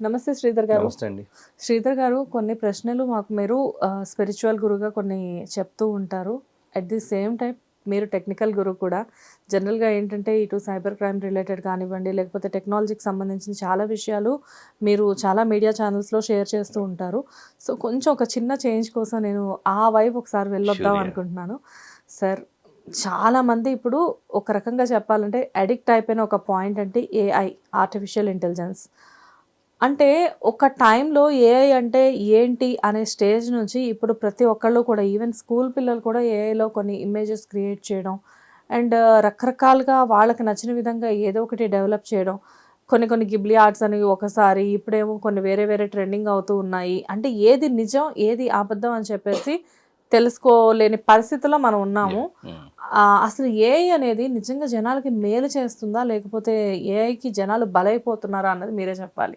నమస్తే శ్రీధర్ గారు. నమస్తే అండి. శ్రీధర్ గారు, కొన్ని ప్రశ్నలు మాకు మీరు స్పిరిచువల్ గురువుగా కొన్ని చెప్తూ ఉంటారు. అట్ ది సేమ్ టైం మీరు టెక్నికల్ గురువు కూడా. జనరల్‌గా ఏంటంటే ఇటు సైబర్ క్రైమ్ రిలేటెడ్ కానివ్వండి, లేకపోతే టెక్నాలజీకి సంబంధించిన చాలా విషయాలు మీరు చాలా మీడియా ఛానల్స్‌లో షేర్ చేస్తూ ఉంటారు. సో, కొంచెం ఒక చిన్న చేంజ్ కోసం నేను ఆ వైపు ఒకసారి వెళ్ళొద్దాం షూర్. అనుకుంటున్నాను. సార్, చాలామంది ఇప్పుడు ఒక రకంగా చెప్పాలంటే అడిక్ట్ అయిపోయిన ఒక పాయింట్ అంటే ఏఐ, ఆర్టిఫిషియల్ ఇంటెలిజెన్స్. అంటే ఒక టైంలో ఏఐ అంటే ఏంటి అనే స్టేజ్ నుంచి ఇప్పుడు ప్రతి ఒక్కళ్ళు కూడా ఈవెన్ స్కూల్ పిల్లలు కూడా ఏఐలో కొన్ని ఇమేజెస్ క్రియేట్ చేయడం అండ్ రకరకాలుగా వాళ్ళకి నచ్చిన విధంగా ఏదో ఒకటి డెవలప్ చేయడం. కొన్ని కొన్ని గిబ్లీ ఆర్ట్స్ అని ఒకసారి, ఇప్పుడేమో కొన్ని వేరే వేరే ట్రెండింగ్ అవుతూ ఉన్నాయి. అంటే ఏది నిజం ఏది అబద్ధం అని చెప్పేసి తెలుసుకోలేని పరిస్థితిలో మనం ఉన్నాము. హ్మ్. అసలు ఏఐ అనేది నిజంగా జనాలకి మేలు చేస్తుందా, లేకపోతే ఏఐకి జనాలు బలైపోతున్నారా అన్నది మీరే చెప్పాలి.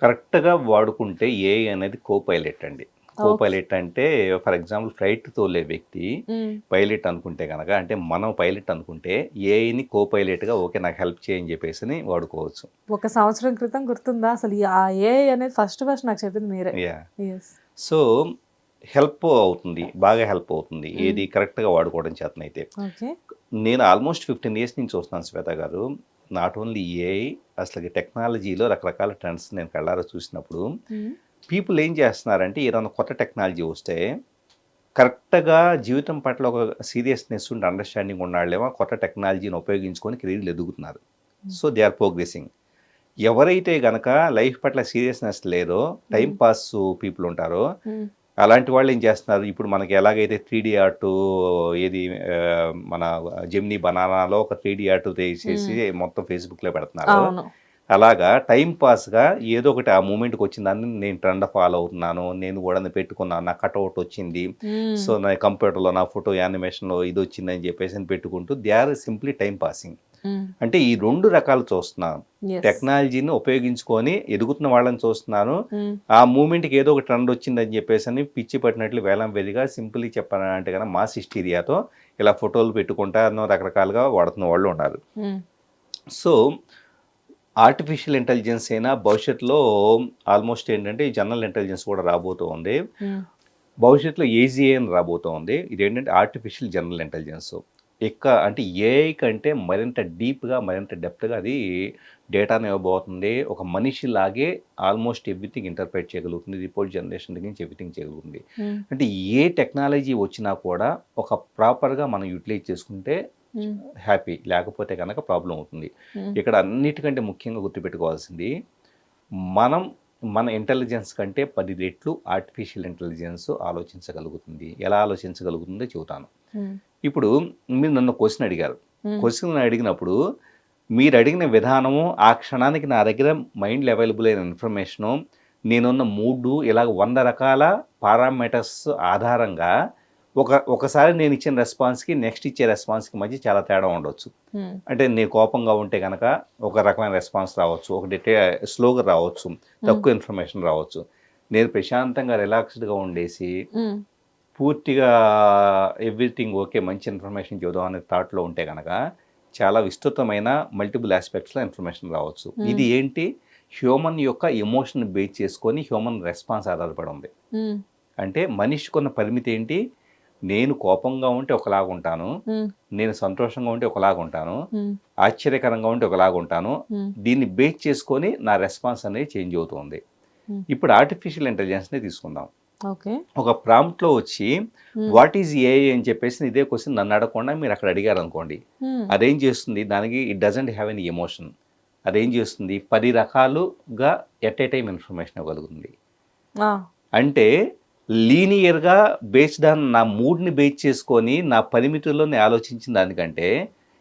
కరెక్ట్‌గా వాడుకుంటే ఏఐ అనేది కో-పైలట్ అండి. ఓకే. కో-పైలట్ అంటే ఫర్ ఎగ్జాంపుల్ ఫ్లైట్ తోలే వ్యక్తి హ్మ్. పైలట్ అనుకుంటే గనక, అంటే మనం పైలట్ అనుకుంటే ఏఐని కో-పైలట్‌గా ఓకే నాకు హెల్ప్ చేయని చెప్పేసని వాడుకోవచ్చు. ఒక సంవత్సరం క్రితం గుర్తుందా అసలు ఆ ఏఐ అనేది ఫస్ట్ నాకు చెప్పింది మీరే. యాహ్! యెస్. సో, హెల్ప్ అవుతుంది. బాగా హెల్ప్ అవుతుంది. హ్మ్. ఏది కరెక్ట్‌గా వాడుకోవడం చేతనైతే. ఓకే. నేను ఆల్మోస్ట్ 15 ఇయర్స్ నుంచి చూస్తున్నాను శ్వేత గారు. నాట్ ఓన్లీ ఏఐ, అసలకి టెక్నాలజీలో రకరకాల ట్రెండ్స్ నేను కళ్ళారా చూసినప్పుడు హ్మ్. పీపుల్ ఏం చేస్తున్నారంటే ఏదైనా కొత్త టెక్నాలజీ వస్తే కరెక్ట్‌గా జీవితం పట్ల ఒక సీరియస్‌నెస్ ఉండి అండర్‌స్టాండింగ్ ఉన్నాళ్ళేమో కొత్త టెక్నాలజీని ఉపయోగించుకొని కెరీర్‌లు ఎదుగుతున్నారు. So, they are progressing. ఎవరైతే గనక లైఫ్ పట్ల సీరియస్‌నెస్ లేదో, టైమ్ హ్మ్. పాస్ పీపుల్ ఉంటారో, హ్మ్. అలాంటి వాళ్ళు ఏం చేస్తున్నారు, ఇప్పుడు మనకి ఎలాగైతే 3డీ ఆర్టు ఏది మన జెమినీ బనానాలో ఒక 3డీ ఆర్ట్ తీసేసి హ్మ్. మొత్తం ఫేస్‌బుక్‌లో పెడుతున్నారో, అవును. అలాగా టైమ్ పాస్‌గా ఏదో ఒకటి ఆ మూమెంట్‌కి వచ్చిన దాన్ని నేను ట్రెండ్ ఫాలో అవుతున్నాను. నేను కూడా పెట్టుకున్నాను. నా కటౌట్ వచ్చింది. హ్మ్. సో, నా కంప్యూటర్‌లో నా ఫోటో యానిమేషన్‌లో ఇది వచ్చిందని చెప్పేసి పెట్టుకుంటూ they are simply time passing. Hmm. అంటే ఈ 2 రకాలు చూస్తున్నాను. యెస్. టెక్నాలజీని ఉపయోగించుకొని ఎదుగుతున్న వాళ్ళని చూస్తున్నాను. హ్మ్. ఆ మూవ్‌మెంట్‌కి ఏదో ఒక ట్రెండ్ వచ్చిందని చెప్పేసని పిచ్చి పట్టినట్లు వేలం వెరిగా సింపుల్‌గా చెప్పాలంటే గనక మాస్ హిస్టీరియాతో ఇలా ఫోటోలు పెట్టుకుంటాను రకరకాలుగా వాడుతున్న వాళ్ళు ఉన్నారు. హ్మ్. సో, ఆర్టిఫిషియల్ ఇంటెలిజెన్స్ అయినా భవిష్యత్తులో ఆల్మోస్ట్ ఏంటంటే ఈ జనరల్ ఇంటెలిజెన్స్ కూడా రాబోతూ ఉంది. హ్మ్. భవిష్యత్తులో ఏజీఏ అని రాబోతోంది. ఇదేంటంటే ఆర్టిఫిషియల్ జనరల్ ఇంటెలిజెన్స్. అంటే ఏఐ కంటే మరింత డీప్‌గా, మరింత డెప్త్‌గా అది డేటాను ఇవ్వబోతుంది. ఒక మనిషిలాగే ఆల్మోస్ట్ ఎవ్రీథింగ్ ఇంటర్ప్రెట్ చేయగలుగుతుంది. రిపోర్ట్ జనరేషన్ దగ్గర నుంచి ఎవ్రీథింగ్ చేయగలుగుతుంది. హ్మ్. అంటే ఏ టెక్నాలజీ వచ్చినా కూడా ఒక ప్రాపర్‌గా మనం యూటిలైజ్ చేసుకుంటే హ్మ్. హ్యాపీ. లేకపోతే గనక ప్రాబ్లమ్ అవుతుంది. హ్మ్. ఇక్కడ అన్నిటికంటే ముఖ్యంగా గుర్తుపెట్టుకోవాల్సింది, మనం మన ఇంటెలిజెన్స్ కంటే 10 రెట్లు ఆర్టిఫిషియల్ ఇంటెలిజెన్స్ ఆలోచించగలుగుతుంది. ఎలా ఆలోచించగలుగుతుందో చెబుతాను. హ్మ్. ఇప్పుడు మీరు నన్ను క్వెషన్ అడిగారు. హ్మ్. క్వెషన్ అడిగినప్పుడు మీరు అడిగిన విధానము, ఆ క్షణానికి నా దగ్గర మైండ్‌లో అవైలబుల్ అయిన ఇన్ఫర్మేషను, నేనున్న మూడు ఇలాగ 100 రకాల పారామీటర్స్ ఆధారంగా ఒకసారి నేను ఇచ్చిన రెస్పాన్స్‌కి, నెక్స్ట్ ఇచ్చే రెస్పాన్స్‌కి మధ్య చాలా తేడా ఉండొచ్చు. హ్మ్. అంటే నేను కోపంగా ఉంటే గనక ఒక రకమైన రెస్పాన్స్ రావచ్చు. ఒకటి స్లోగా రావచ్చు. హ్మ్. తక్కువ ఇన్ఫర్మేషన్ రావచ్చు. నేను ప్రశాంతంగా రిలాక్స్డ్‌గా ఉండేసి, హ్మ్. పూర్తిగా ఎవ్రీథింగ్ ఓకే. మంచి ఇన్ఫర్మేషన్ చెబుదాం అనే థాట్‌లో ఉంటే గనక, చాలా విస్తృతమైన మల్టిపుల్ యాస్పెక్ట్స్‌లో ఇన్ఫర్మేషన్ రావచ్చు. హ్మ్. ఇది ఏంటి? హ్యూమన్ యొక్క ఎమోషన్ బేస్ చేసుకొని హ్యూమన్ రెస్పాన్స్ ఆధారపడి ఉంది. హ్మ్. అంటే మనిషికున్న పరిమితి ఏంటి? నేను కోపంగా ఉంటే ఒకలాగుంటాను. హ్మ్. నేను సంతోషంగా ఉంటే ఒకలాగుంటాను. హ్మ్. ఆశ్చర్యకరంగా ఉంటే ఒకలాగుంటాను. హ్మ్. దీన్ని బేస్ చేసుకొని నా రెస్పాన్స్ అనేది చేంజ్ అవుతుంది. హ్మ్. ఇప్పుడు ఆర్టిఫిషియల్ ఇంటెలిజెన్స్‌నే తీసుకుందాం. ఓకే. ఒక ప్రాంప్ట్‌లో వచ్చి హ్మ్. వాట్ ఈజ్ ఏఐ అని చెప్పేసి ఇదే క్వెషన్ నన్ను అడగకుండా మీరు అక్కడ అడిగారనుకోండి. హ్మ్. అదేం చేస్తుంది? దానికి it doesn't have any emotion. అదేం చేస్తుంది? 10 రకాలుగా ఎట్ ఏ టైమ్ ఇన్ఫర్మేషన్ ఇవ్వగలుగుతుంది. ఆ! అంటే లీనియర్‌గా బేస్డ్ ఆన్ నా మూడ్‌ని బేస్ చేసుకొని నా పరిమితుల్లోనే ఆలోచించిన దానికంటే,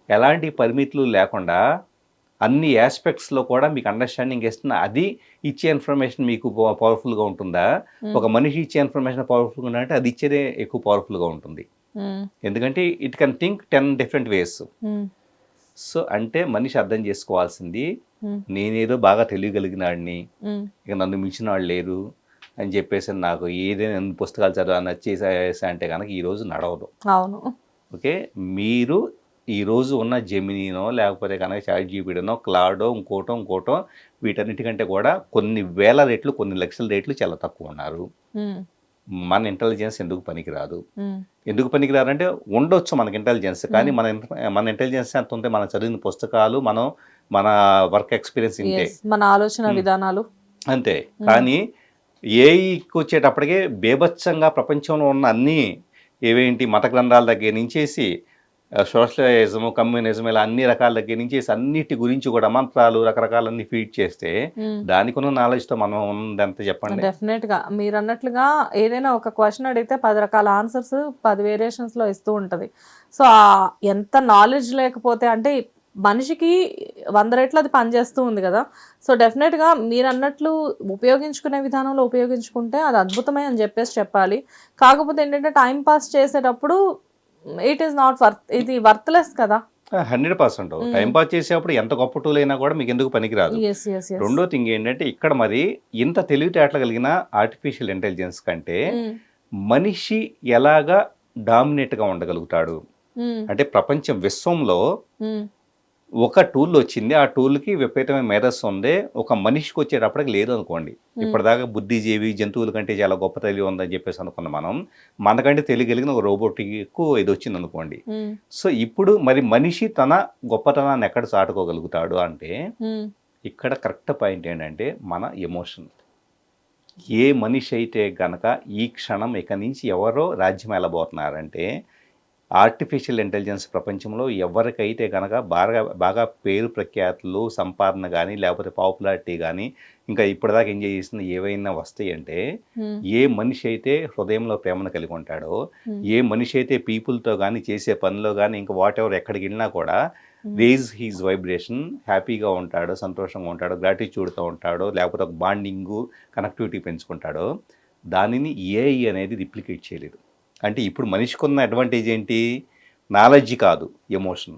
ఎలాంటి పరిమితులు లేకుండా అన్ని యాస్పెక్ట్స్‌లో కూడా మీకు అండర్‌స్టాండింగ్ ఇస్తుంది. అది ఇచ్చే ఇన్ఫర్మేషన్ మీకు పవర్‌ఫుల్‌గా ఉంటుందా? హ్మ్. ఒక మనిషి ఇచ్చే ఇన్ఫర్మేషన్ పవర్‌ఫుల్‌గా ఉందంటే అది ఇచ్చేదే ఎక్కువ పవర్‌ఫుల్‌గా ఉంటుంది. హ్మ్. ఎందుకంటే it can think 10 different ways. హ్మ్. సో, అంటే మనిషి అర్థం చేసుకోవాల్సింది, హ్మ్. నేనేదో బాగా తెలియగలిగినాడిని, హ్మ్. ఇక నన్ను మించిన వాళ్ళు లేరు అని చెప్పేసి నాకు ఏదైనా ఎన్ని పుస్తకాలు చదవాలి నచ్చేసేసా అంటే గనక ఈరోజు నడవదు. అవును. ఓకే. మీరు ఈ రోజు ఉన్న జెమినీనో లేకపోతే కనుక చాట్ జీపీటీనో క్లాడో ఇంకోటో వీటన్నిటికంటే కూడా కొన్ని వేల రెట్లు కొన్ని లక్షల రెట్లు చాలా తక్కువ ఉన్నారు. మన ఇంటెలిజెన్స్ ఎందుకు పనికిరాదు? ఎందుకు పనికిరారంటే ఉండొచ్చు మనకి ఇంటెలిజెన్స్, కానీ మన ఇంటెలిజెన్స్ ఎంత ఉంటే మనం చదివిన పుస్తకాలు, మన వర్క్ ఎక్స్పీరియన్స్ ఇంతే, మన ఆలోచన విధానాలు అంతే. కానీ ఏఐకి వచ్చేటప్పటికే బేభత్సంగా ప్రపంచంలో ఉన్న అన్ని ఏవేంటి మత గ్రంథాల దగ్గర నుంచేసి సోషలిజం, కమ్యూనిజం, ఇలా అన్ని రకాల దగ్గర నుంచేసి అన్నిటి గురించి కూడా మంత్రాలు రకరకాలన్నీ ఫీడ్ చేస్తే దానికి ఉన్న నాలెడ్జ్తో మనం ఉందంత చెప్పండి. డెఫినెట్ గా మీరు అన్నట్లుగా ఏదైనా ఒక క్వశ్చన్ అడిగితే 10 రకాల ఆన్సర్స్ 10 వేరియేషన్స్ లో ఇస్తూ ఉంటది. సో ఎంత నాలెడ్జ్ లేకపోతే అంటే మనిషికి 100 రెట్లు అది పనిచేస్తూ ఉంది కదా. సో డెఫినెట్గా మీరు అన్నట్లు ఉపయోగించుకునే విధానంలో ఉపయోగించుకుంటే అది అద్భుతమే అని చెప్పాలి. కాకపోతే ఏంటంటే టైం పాస్ చేసేటప్పుడు ఇట్ ఈస్ నాట్ ఇది వర్త్లెస్ కదా. 100% టైం పాస్ చేసేటప్పుడు ఎంత గొప్ప టూల్ అయినా కూడా మీకు ఎందుకు పనికిరాదు. రెండో థింగ్ ఏంటంటే ఇక్కడ మరి ఇంత తెలివితేటలు కలిగిన ఆర్టిఫిషియల్ ఇంటెలిజెన్స్ కంటే మనిషి ఎలాగా డామినేట్గా ఉండగలుగుతాడు అంటే ప్రపంచం విశ్వంలో ఒక టూల్ వచ్చింది, ఆ టూల్కి విపరీతమైన మేధస్సు ఉంది, ఒక మనిషికి వచ్చేటప్పటికి లేదు అనుకోండి. ఇప్పటిదాకా బుద్ధిజీవి జంతువుల కంటే చాలా గొప్ప తెలివి ఉందని చెప్పేసి అనుకున్నాం మనం. మనకంటే తెలియగలిగిన ఒక రోబోటిక్ ఇది వచ్చింది అనుకోండి. సో ఇప్పుడు మరి మనిషి తన గొప్పతనాన్ని ఎక్కడ చాటుకోగలుగుతాడు అంటే ఇక్కడ కరెక్ట్ పాయింట్ ఏంటంటే మన ఎమోషన్. ఏ మనిషి అయితే గనక ఈ క్షణం ఇక నుంచి ఎవరో రాజ్యం వెళ్ళబోతున్నారంటే ఆర్టిఫిషియల్ ఇంటెలిజెన్స్ ప్రపంచంలో ఎవరికైతే కనుక బాగా పేరు ప్రఖ్యాతులు సంపాదన కానీ లేకపోతే పాపులారిటీ కానీ ఇంకా ఇప్పటిదాకా ఎంజాయ్ చేసిన ఏవైనా వస్తాయి అంటే ఏ మనిషి అయితే హృదయంలో ప్రేమను కలిగి ఉంటాడో, ఏ మనిషి అయితే పీపుల్తో కానీ చేసే పనిలో కానీ ఇంకా వాట్ ఎవర్ ఎక్కడికి వెళ్ళినా కూడా రేజ్ హీజ్ వైబ్రేషన్, హ్యాపీగా ఉంటాడు, సంతోషంగా ఉంటాడు, గ్రాటిట్యూడ్తో ఉంటాడు, లేకపోతే ఒక బాండింగు కనెక్టివిటీ పెంచుకుంటాడో దానిని ఏఐ అనేది రిప్లికేట్ చేయలేదు. అంటే ఇప్పుడు మనిషికి ఉన్న అడ్వాంటేజ్ ఏంటి? నాలెడ్జ్ కాదు, ఎమోషన్.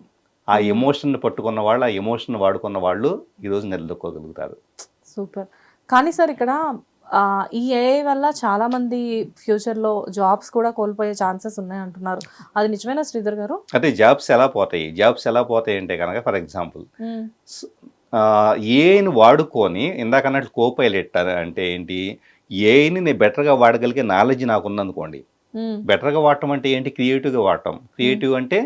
ఆ ఎమోషన్ పట్టుకున్న వాళ్ళు, ఆ ఎమోషన్ వాడుకున్న వాళ్ళు ఈరోజు నిలదొక్కోగలుగుతారు. సూపర్. కానీ సార్ ఇక్కడ ఈ ఏఐ వల్ల చాలా మంది ఫ్యూచర్లో జాబ్స్ కూడా కోల్పోయే ఛాన్సెస్ ఉన్నాయి అంటున్నారు. అది నిజమేనా శ్రీధర్ గారు? అంటే జాబ్స్ ఎలా పోతాయి అంటే కనుక ఫర్ ఎగ్జాంపుల్ ఏఐని వాడుకొని ఇందాకన్నట్లు కోపైలెట్ అంటే ఏంటి, ఏఐని నేను బెటర్గా వాడగలిగే నాలెడ్జ్ నాకు ఉందనుకోండి. బెటర్గా వాడటం అంటే ఏంటి? క్రియేటివ్గా వాడటం. క్రియేటివ్ అంటే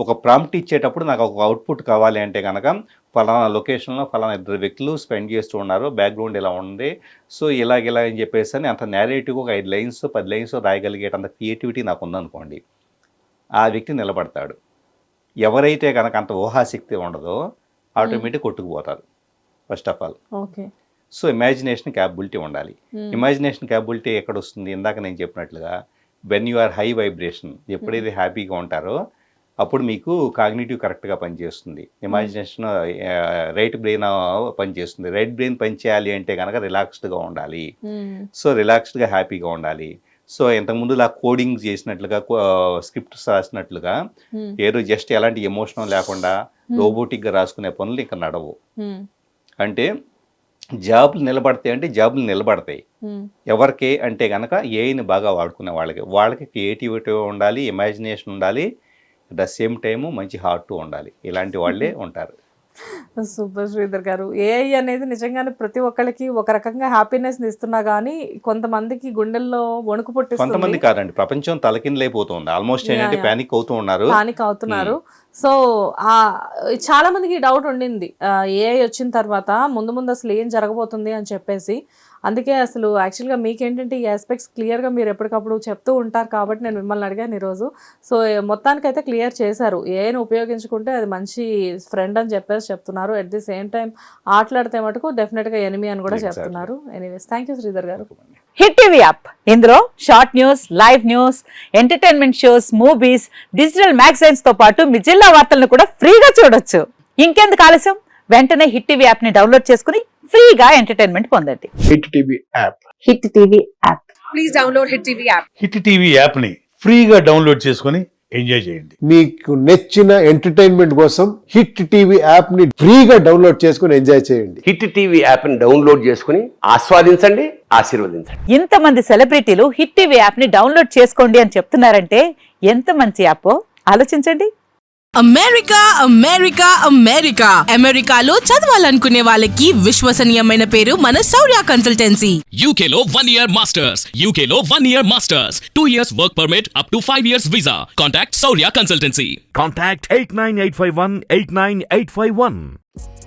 ఒక ప్రాంప్ట్ ఇచ్చేటప్పుడు నాకు ఒక అవుట్పుట్ కావాలి అంటే కనుక ఫలానా లొకేషన్లో ఫలానా 2 వ్యక్తులు స్పెండ్ చేస్తూ ఉన్నారు, బ్యాక్గ్రౌండ్ ఇలా ఉంది, సో ఇలా అని చెప్పేసి అని అంత నేరేటివ్ ఒక 5 లైన్స్ 10 లైన్స్ రాయగలిగేటంత క్రియేటివిటీ నాకు ఉందనుకోండి, ఆ వ్యక్తి నిలబడతాడు. ఎవరైతే కనుక అంత ఊహాశక్తి ఉండదో ఆటోమేటిక్ కొట్టుకుపోతారు first of all. Okay. So imagination capability ఉండాలి. ఇమాజినేషన్ క్యాపబిలిటీ ఎక్కడ వస్తుంది? ఇందాక నేను చెప్పినట్లుగా when you are high vibration, ఎప్పుడైతే హ్యాపీగా ఉంటారో అప్పుడు మీకు కాగ్నిటివ్ కరెక్ట్గా పనిచేస్తుంది. ఇమాజినేషన్ రైట్ బ్రెయిన్ పనిచేస్తుంది. రైట్ బ్రెయిన్ పనిచేయాలి అంటే కనుక రిలాక్స్డ్గా ఉండాలి. సో రిలాక్స్డ్గా హ్యాపీగా ఉండాలి. సో ఇంతకుముందులా కోడింగ్ చేసినట్లుగా స్క్రిప్ట్స్ రాసినట్లుగా ఏదో జస్ట్ ఎలాంటి ఎమోషన్ లేకుండా రోబోటిక్గా రాసుకునే పనులు ఇంకా నడవు. అంటే జాబ్లు నిలబడతాయి అంటే జాబ్లు నిలబడతాయి. ఎవరికి అంటే కనుక ఏఐని బాగా వాడుకునే వాళ్ళకి క్రియేటివిటీ ఉండాలి, ఇమాజినేషన్ ఉండాలి, అట్ ద సేమ్ టైము మంచి హార్ట్ ఉండాలి. ఇలాంటి వాళ్ళే ఉంటారు. సూపర్ శ్రీధర్ గారు. ఏఐ అనేది నిజంగానే ప్రతి ఒక్కరికి ఒక రకంగా హ్యాపీనెస్ ఇస్తున్నా కానీ కొంతమందికి గుండెల్లో వణుకు పుట్టిస్తుంది. కొంతమంది కాదండి, ప్రపంచం తలకిందులైపోతుంది. ఆల్మోస్ట్ ఏంటంటే ప్యానిక్ అవుతున్నారు. సో చాలా మందికి డౌట్ ఉండింది ఏఐ వచ్చిన తర్వాత ముందు అసలు ఏం జరగబోతుంది అని చెప్పేసి. అందుకే అసలు యాక్చువల్గా మీకేంటంటే ఈ ఆస్పెక్ట్స్ క్లియర్గా మీరు ఎప్పటికప్పుడు చెప్తూ ఉంటారు కాబట్టి నేను మిమ్మల్ని అడిగాను ఈరోజు. సో మొత్తానికైతే క్లియర్ చేశారు, ఏఐని ఉపయోగించుకుంటే అది మంచి ఫ్రెండ్ అని చెప్పేసి చెప్తున్నారు. అట్ ది సేమ్ టైం ఆటలాడితే మటుకు డెఫినెట్గా ఎనిమీ అని కూడా చెప్తున్నారు. ఎనీవేస్, థ్యాంక్ యూ శ్రీధర్ గారు. హిట్ టీవీ యాప్, ఇందులో short news, live news, entertainment shows, movies, digital magazines తో పాటు మీ జిల్లా వార్తలను కూడా ఫ్రీగా చూడొచ్చు. ఇంకెందుకు ఆలస్యం, వెంటనే హిట్ టీవీ యాప్ ని డౌన్లోడ్ చేసుకుని ఫ్రీగా ఎంటర్టైన్మెంట్ పొందండి. Hit TV app. Hit TV app. Please download hit TV app. Hit TV app ని ఫ్రీగా డౌన్లోడ్ చేసుకుని ఎంజాయ్ చేయండి. మీకు నచ్చిన ఎంటర్టైన్మెంట్ కోసం హిట్ టీవీ యాప్ ని ఫ్రీగా డౌన్లోడ్ చేసుకుని ఎంజాయ్ చేయండి. హిట్ టీవీ యాప్ ని డౌన్లోడ్ చేసుకుని ఆస్వాదించండి, ఆశీర్వదించండి. ఇంతమంది సెలబ్రిటీలు హిట్ టీవీ యాప్ ని డౌన్లోడ్ చేసుకోండి అని చెప్తున్నారంటే ఎంత మంచి యాప్ ఆలోచించండి. అమెరికా అమెరికా అమెరికా అమెరికాలో చదవాలనుకునే వాళ్ళకి విశ్వసనీయమైన పేరు మన శౌర్య consultancy. UK Law 1 Year Masters. UK Law 1 Year Masters. 2 years work permit up to 5 years visa. Contact Saurya Consultancy. Contact 89851 89851.